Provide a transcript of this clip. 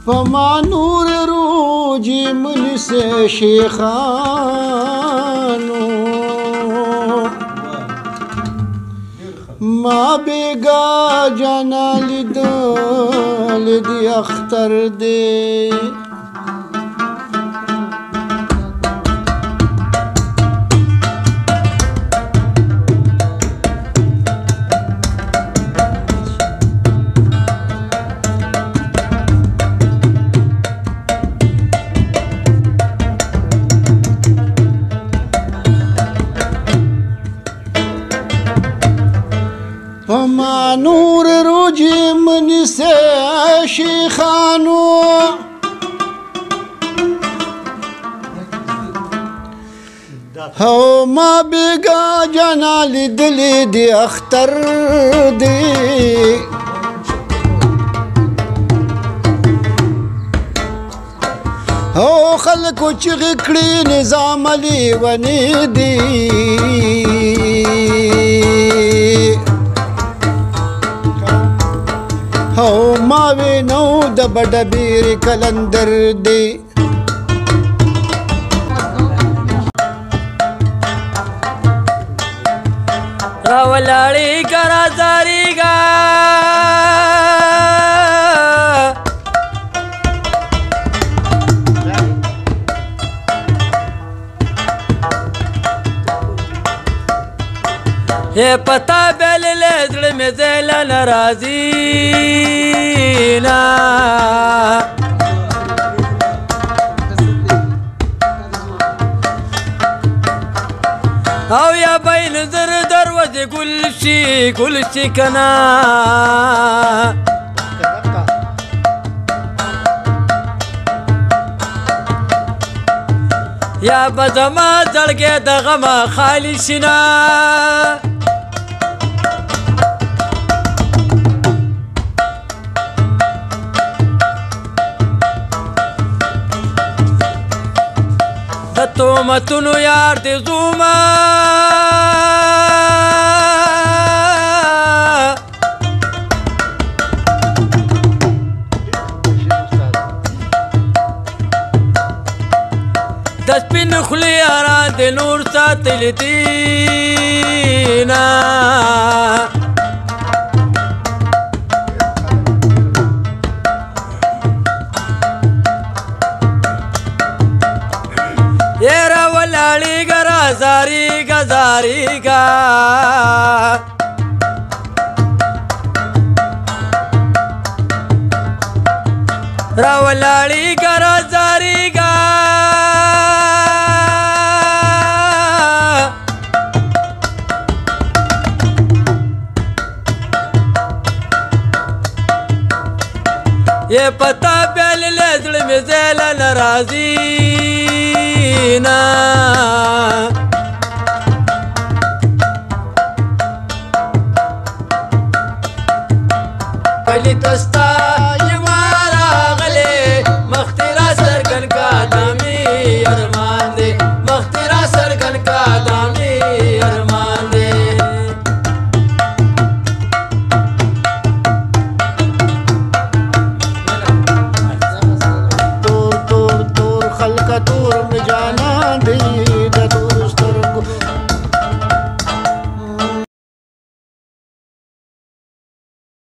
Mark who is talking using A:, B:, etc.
A: پما نور روجی منی سے شیخانو ما بیگا جانا لیدی اختر دے پما نور روجی منی سے شیخانو ہو ما بیگا جانا لیدلی دی اختر دی ہو خلقو چغی کڑی نظام علی ونی دی ہو ماوی نو د بډبیر کلندر دی
B: راولاړی کرا زاریگا یہ پتا بیل لے زڑ میں زیلا نرازینا او یا بین زر دروازه گلشی کنا یا بزما زړګی د غمه خالی شینا د تومتونو یار د زوما د سپین خولې یاران د نور ساتلی دینا یرا ولاړیږه رازاریږه زاریږه راولاړیږه رازاریږه یہ پتا بیل لے زړه مې زیلا نرازینا پلی توستا